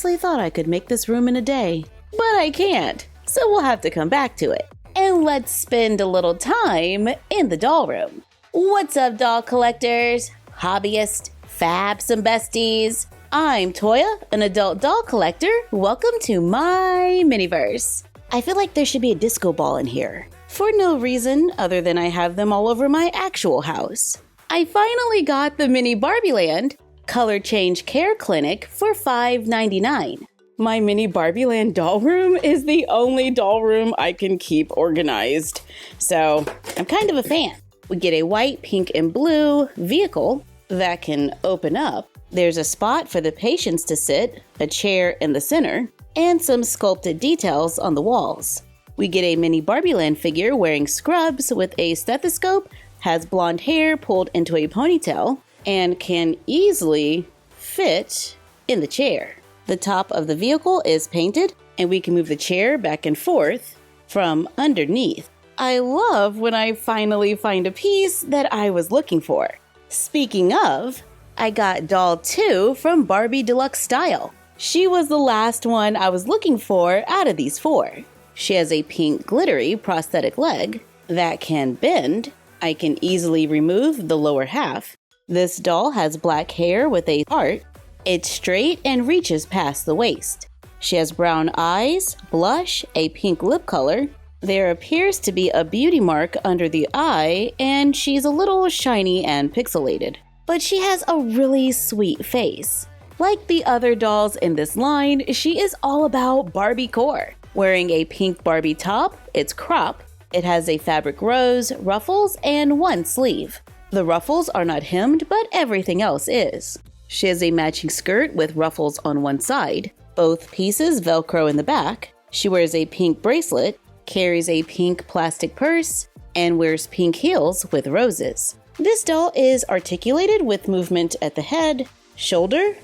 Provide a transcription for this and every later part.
honestly thought I could make this room in a day, but I can't, so we'll have to come back to it. And let's spend a little time in the doll room. What's up, doll collectors, hobbyists, fabs, and besties? I'm Toya, an adult doll collector. Welcome to my miniverse. I feel like there should be a disco ball in here, for no reason other than I have them all over my actual house. I finally got the Mini BarbieLand Color Change Care Clinic for $5.99. My Mini BarbieLand doll room is the only doll room I can keep organized, so I'm kind of a fan. We get a white, pink, and blue vehicle that can open up. There's a spot for the patients to sit, a chair in the center, and some sculpted details on the walls. We get a Mini BarbieLand figure wearing scrubs with a stethoscope, has blonde hair pulled into a ponytail, and can easily fit in the chair. The top of the vehicle is painted, and we can move the chair back and forth from underneath. I love when I finally find a piece that I was looking for. Speaking of, I got doll 2 from Barbie Deluxe Style. She was the last one I was looking for out of these 4. She has a pink glittery prosthetic leg that can bend. I can easily remove the lower half. This doll has black hair with a part. It's straight and reaches past the waist. She has brown eyes, blush, a pink lip color. There appears to be a beauty mark under the eye, and she's a little shiny and pixelated. But she has a really sweet face. Like the other dolls in this line, she is all about Barbie core. Wearing a pink Barbie top, it's crop. It has a fabric rose, ruffles, and one sleeve. The ruffles are not hemmed, but everything else is. She has a matching skirt with ruffles on one side. Both pieces Velcro in the back. She wears a pink bracelet, carries a pink plastic purse, and wears pink heels with roses. This doll is articulated with movement at the head, shoulder,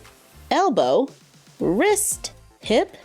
elbow, wrist, hip,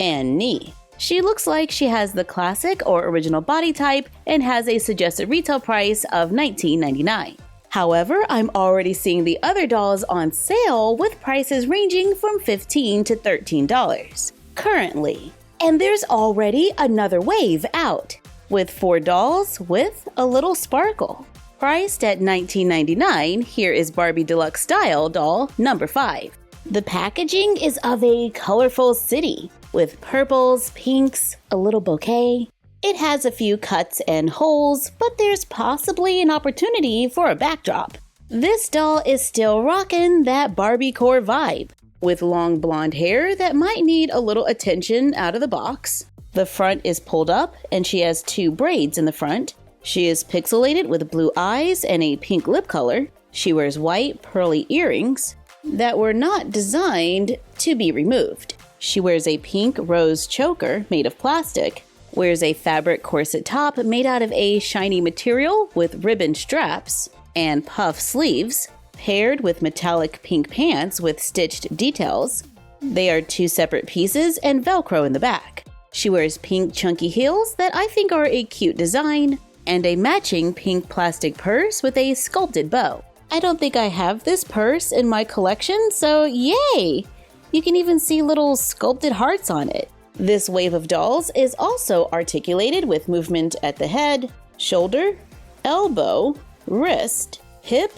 and knee. She looks like she has the classic or original body type and has a suggested retail price of $19.99. However, I'm already seeing the other dolls on sale with prices ranging from $15 to $13 currently. And there's already another wave out, with 4 dolls with a little sparkle. Priced at $19.99, here is Barbie Deluxe Style Doll number 5. The packaging is of a colorful city, with purples, pinks, a little bouquet. It has a few cuts and holes, but there's possibly an opportunity for a backdrop. This doll is still rocking that Barbie core vibe, with long blonde hair that might need a little attention out of the box. The front is pulled up, and she has 2 braids in the front. She is pixelated with blue eyes and a pink lip color. She wears white, pearly earrings that were not designed to be removed. She wears a pink rose choker made of plastic, wears a fabric corset top made out of a shiny material with ribbon straps and puff sleeves, paired with metallic pink pants with stitched details. They are 2 separate pieces and Velcro in the back. She wears pink chunky heels that I think are a cute design, and a matching pink plastic purse with a sculpted bow. I don't think I have this purse in my collection, so yay! You can even see little sculpted hearts on it. This wave of dolls is also articulated with movement at the head, shoulder, elbow, wrist, hip,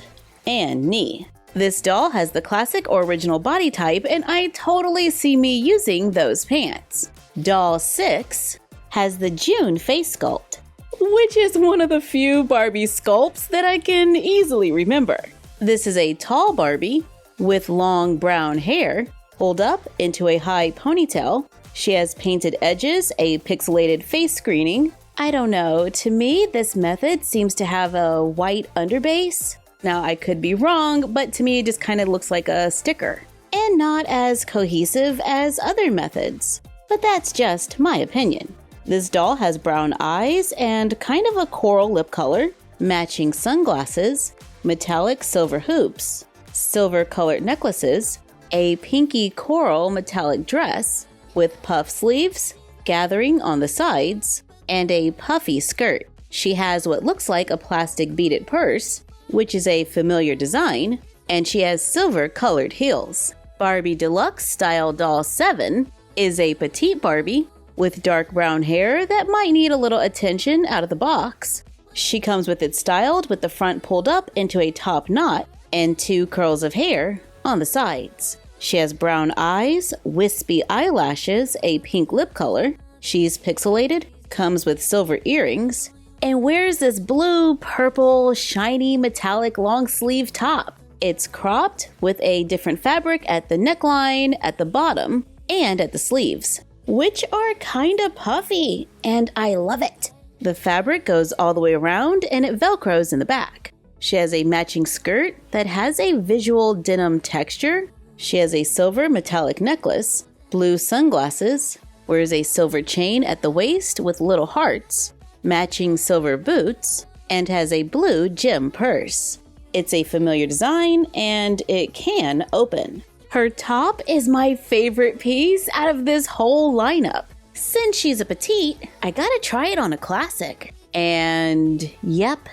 and knee. This doll has the classic or original body type, and I totally see me using those pants. Doll 6 has the June face sculpt, which is one of the few Barbie sculpts that I can easily remember. This is a tall Barbie with long brown hair pulled up into a high ponytail. She has painted edges, a pixelated face screening. I don't know, to me this method seems to have a white underbase. Now I could be wrong, but to me it just kind of looks like a sticker, and not as cohesive as other methods. But that's just my opinion. This doll has brown eyes and kind of a coral lip color, matching sunglasses, metallic silver hoops, silver colored necklaces, a pinky coral metallic dress with puff sleeves, gathering on the sides, and a puffy skirt. She has what looks like a plastic beaded purse, which is a familiar design, and she has silver colored heels. Barbie Deluxe Style Dolls 7 is a petite Barbie with dark brown hair that might need a little attention out of the box. She comes with it styled with the front pulled up into a top knot and 2 curls of hair on the sides. She has brown eyes, wispy eyelashes, a pink lip color. She's pixelated, comes with silver earrings, and wears this blue, purple, shiny, metallic long sleeve top. It's cropped with a different fabric at the neckline, at the bottom, and at the sleeves, which are kinda puffy, and I love it. The fabric goes all the way around and it velcros in the back. She has a matching skirt that has a visual denim texture. She has a silver metallic necklace, blue sunglasses, wears a silver chain at the waist with little hearts, matching silver boots, and has a blue gem purse. It's a familiar design and it can open. Her top is my favorite piece out of this whole lineup. Since she's a petite, I gotta try it on a classic. And yep,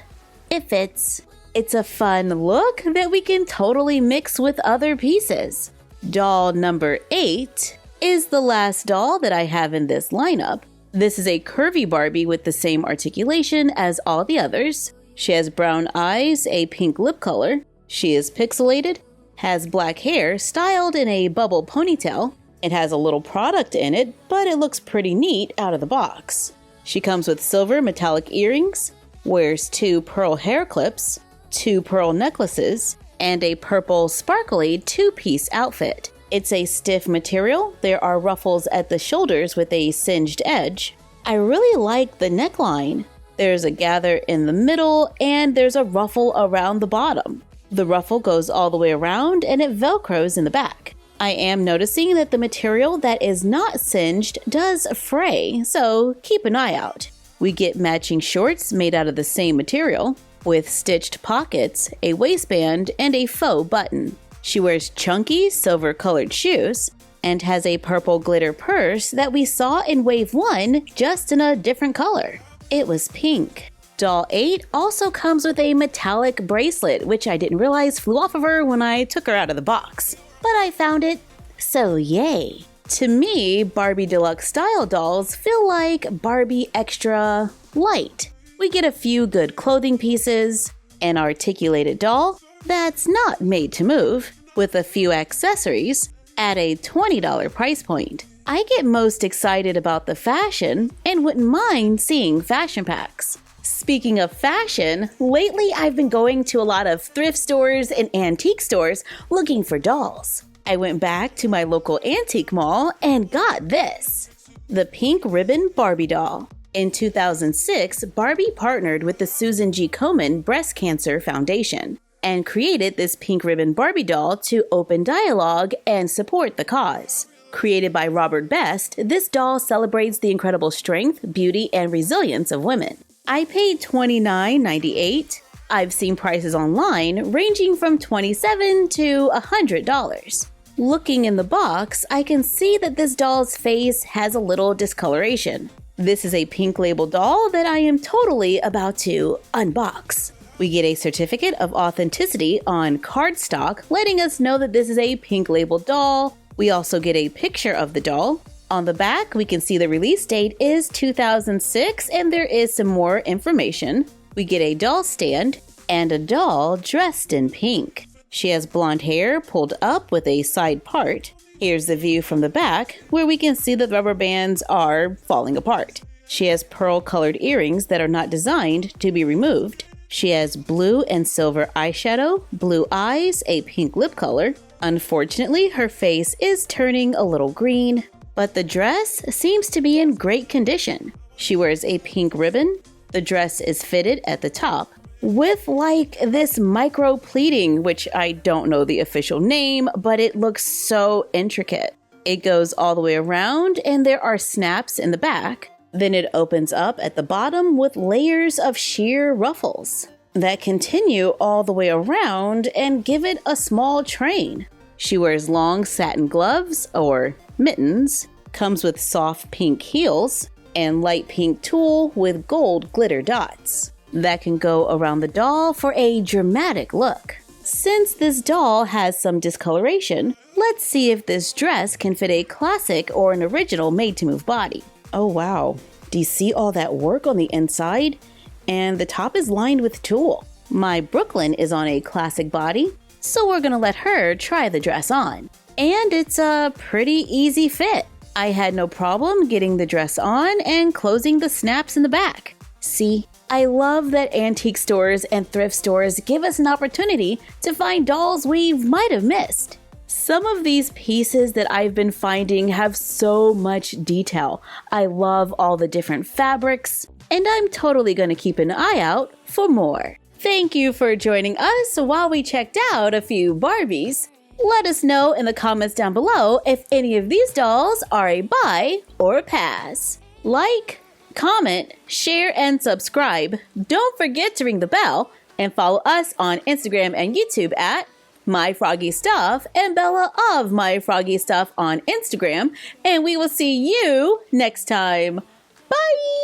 it fits. It's a fun look that we can totally mix with other pieces. Doll number 8 is the last doll that I have in this lineup. This is a curvy Barbie with the same articulation as all the others. She has brown eyes, a pink lip color. She is pixelated, has black hair styled in a bubble ponytail. It has a little product in it, but it looks pretty neat out of the box. She comes with silver metallic earrings, wears 2 pearl hair clips, 2 pearl necklaces, and a purple sparkly 2-piece outfit. It's a stiff material. There are ruffles at the shoulders with a singed edge. I really like the neckline. There's a gather in the middle and there's a ruffle around the bottom. The ruffle goes all the way around and it velcros in the back. I am noticing that the material that is not singed does fray, so keep an eye out. We get matching shorts made out of the same material, with stitched pockets, a waistband, and a faux button. She wears chunky, silver-colored shoes, and has a purple glitter purse that we saw in Wave 1, just in a different color. It was pink. Doll 8 also comes with a metallic bracelet, which I didn't realize flew off of her when I took her out of the box. But I found it, so yay. To me, Barbie Deluxe Style Dolls feel like Barbie Extra Light. We get a few good clothing pieces, an articulated doll that's not made to move, with a few accessories at a $20 price point. I get most excited about the fashion and wouldn't mind seeing fashion packs. Speaking of fashion, lately I've been going to a lot of thrift stores and antique stores looking for dolls. I went back to my local antique mall and got this, the Pink Ribbon Barbie doll. In 2006, Barbie partnered with the Susan G. Komen Breast Cancer Foundation and created this Pink Ribbon Barbie doll to open dialogue and support the cause. Created by Robert Best, this doll celebrates the incredible strength, beauty, and resilience of women. I paid $29.98. I've seen prices online ranging from $27 to $100. Looking in the box, I can see that this doll's face has a little discoloration. This is a pink label doll that I am totally about to unbox. We get a certificate of authenticity on cardstock, letting us know that this is a pink label doll. We also get a picture of the doll. On the back, we can see the release date is 2006, and there is some more information. We get a doll stand and a doll dressed in pink. She has blonde hair pulled up with a side part. Here's the view from the back, where we can see the rubber bands are falling apart. She has pearl-colored earrings that are not designed to be removed. She has blue and silver eyeshadow, blue eyes, a pink lip color. Unfortunately, her face is turning a little green, but the dress seems to be in great condition. She wears a pink ribbon. The dress is fitted at the top with like this micro pleating, which I don't know the official name, but it looks so intricate. It goes all the way around and there are snaps in the back. Then it opens up at the bottom with layers of sheer ruffles that continue all the way around and give it a small train. She wears long satin gloves or mittens, comes with soft pink heels, and light pink tulle with gold glitter dots that can go around the doll for a dramatic look. Since this doll has some discoloration, Let's see if this dress can fit a classic or an original made-to-move body. Oh wow, do you see all that work on the inside? And the top is lined with tulle. My Brooklyn is on a classic body, so we're gonna let her try the dress on. And it's a pretty easy fit. I had no problem getting the dress on and closing the snaps in the back. See, I love that antique stores and thrift stores give us an opportunity to find dolls we might have missed. Some of these pieces that I've been finding have so much detail. I love all the different fabrics, and I'm totally gonna keep an eye out for more. Thank you for joining us while we checked out a few Barbies. Let us know in the comments down below if any of these dolls are a buy or a pass. Like, comment, share, and subscribe. Don't forget to ring the bell and follow us on Instagram and YouTube at MyFroggyStuff and Bella of MyFroggyStuff on Instagram. And we will see you next time. Bye!